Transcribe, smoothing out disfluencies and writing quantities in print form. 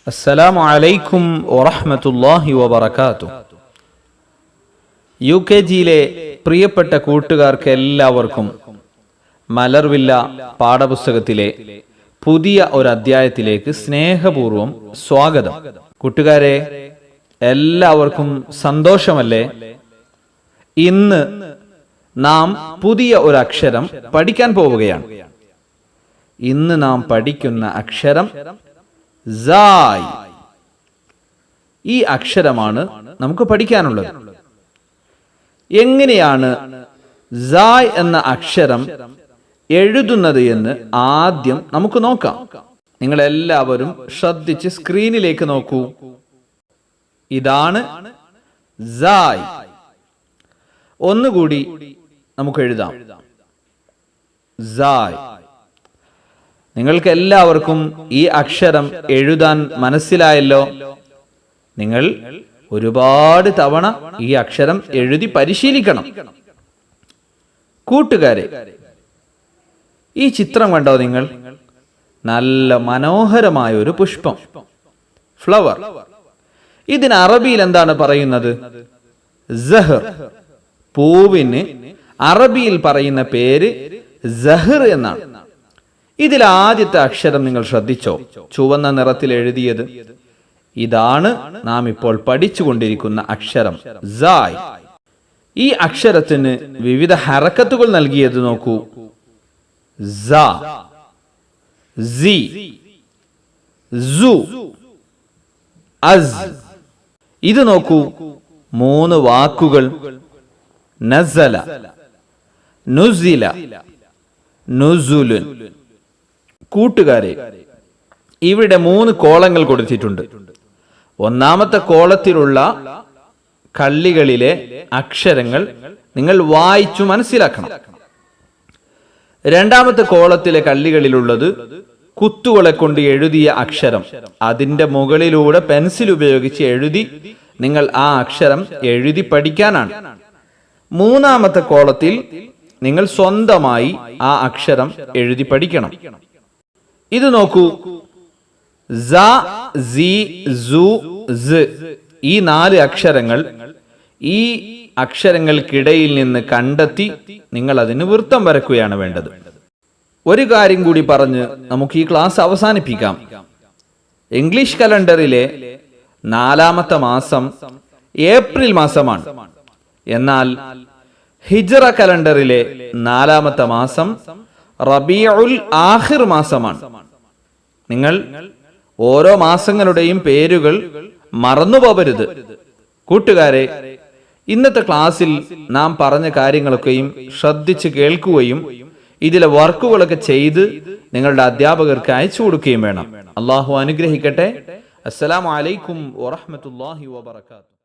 അസ്സലാമു അലൈക്കും വറഹ്മത്തുള്ളാഹി വബറകാതുഹു. യുകെജിയിലെ പ്രിയപ്പെട്ട കൂട്ടുകാർക്ക് എല്ലാവർക്കും മലർവില്ല പാഠപുസ്തകത്തിലെ പുതിയ ഒരു അധ്യായത്തിലേക്ക് സ്നേഹപൂർവം സ്വാഗതം. കൂട്ടുകാരെ, എല്ലാവർക്കും സന്തോഷമല്ലേ? ഇന്ന് നാം പുതിയ ഒരു അക്ഷരം പഠിക്കാൻ പോവുകയാണ്. ഇന്ന് നാം പഠിക്കുന്ന അക്ഷരം സായ്. ഈ അക്ഷരമാണ് നമുക്ക് പഠിക്കാനുള്ളത്. എങ്ങനെയാണ് സായ് എന്ന അക്ഷരം എഴുതുന്നത് എന്ന് ആദ്യം നമുക്ക് നോക്കാം. നിങ്ങൾ എല്ലാവരും ശ്രദ്ധിച്ച് സ്ക്രീനിലേക്ക് നോക്കൂ. ഇതാണ് സായ്. ഒന്നുകൂടി നമുക്ക് എഴുതാം. സായ്. നിങ്ങൾക്ക് എല്ലാവർക്കും ഈ അക്ഷരം എഴുതാൻ മനസ്സിലായല്ലോ. നിങ്ങൾ ഒരുപാട് തവണ ഈ അക്ഷരം എഴുതി പരിശീലിക്കണം. കൂട്ടുകാരെ, ഈ ചിത്രം കണ്ടോ നിങ്ങൾ? നല്ല മനോഹരമായ ഒരു പുഷ്പം, ഫ്ലവർ. ഇതിന് അറബിയിൽ എന്താണ് പറയുന്നത്? സഹർ. പൂവിന് അറബിയിൽ പറയുന്ന പേര് സഹർ എന്നാണ്. ഇതിൽ ആദ്യത്തെ അക്ഷരം നിങ്ങൾ ശ്രദ്ധിച്ചോ? ചുവന്ന നിറത്തിൽ എഴുതിയത്. ഇതാണ് നാം ഇപ്പോൾ പഠിച്ചുകൊണ്ടിരിക്കുന്ന അക്ഷരം സായ്. ഈ അക്ഷരത്തിന് വിവിധ ഹറക്കത്തുകൾ നൽകിയത് നോക്കൂ. സ, സി, സു, അസ്. ഇത് നോക്കൂ, 3 വാക്കുകൾ. നസല, നുസില, നുസുലുൻ. കൂട്ടുകാരെ, ഇവിടെ 3 കോളങ്ങൾ കൊടുത്തിട്ടുണ്ട്. ഒന്നാമത്തെ കോളത്തിലുള്ള കള്ളികളിലെ അക്ഷരങ്ങൾ നിങ്ങൾ വായിച്ചു മനസ്സിലാക്കണം. രണ്ടാമത്തെ കോളത്തിലെ കള്ളികളിലുള്ളത് കുത്തുകളെ കൊണ്ട് എഴുതിയ അക്ഷരം. അതിന്റെ മുകളിലൂടെ പെൻസിൽ ഉപയോഗിച്ച് എഴുതി നിങ്ങൾ ആ അക്ഷരം എഴുതി പഠിക്കാനാണ്. മൂന്നാമത്തെ കോളത്തിൽ നിങ്ങൾ സ്വന്തമായി ആ അക്ഷരം എഴുതി പഠിക്കണം. ഇത് നോക്കൂ, സ, സി, സു, സ്. ഈ 4 അക്ഷരങ്ങൾ ഈ അക്ഷരങ്ങൾക്കിടയിൽ നിന്ന് കണ്ടെത്തി നിങ്ങൾ അതിന് വൃത്തം വരയ്ക്കുകയാണ് വേണ്ടത്. ഒരു കാര്യം കൂടി പറഞ്ഞ് നമുക്ക് ഈ ക്ലാസ് അവസാനിപ്പിക്കാം. ഇംഗ്ലീഷ് കലണ്ടറിലെ 4ാമത്തെ മാസം ഏപ്രിൽ മാസമാണ്. എന്നാൽ ഹിജ്റ കലണ്ടറിലെ 4ാമത്തെ മാസം റബീഉൽ ആഖിർ മാസമാണ്. നിങ്ങൾ ഓരോ മാസങ്ങളുടെയും പേരുകൾ മറന്നുപോകരുത്. കൂട്ടുകാരെ, ഇന്നത്തെ ക്ലാസ്സിൽ നാം പറഞ്ഞ കാര്യങ്ങളൊക്കെയും ശ്രദ്ധിച്ച് കേൾക്കുകയും ഇതിലെ വർക്കുകളൊക്കെ ചെയ്ത് നിങ്ങളുടെ അധ്യാപകർക്ക് അയച്ചു കൊടുക്കുകയും വേണം. അള്ളാഹു അനുഗ്രഹിക്കട്ടെ. അസ്സലാമു അലൈക്കും വറഹ്മത്തുള്ളാഹി വബറകാതുഹു.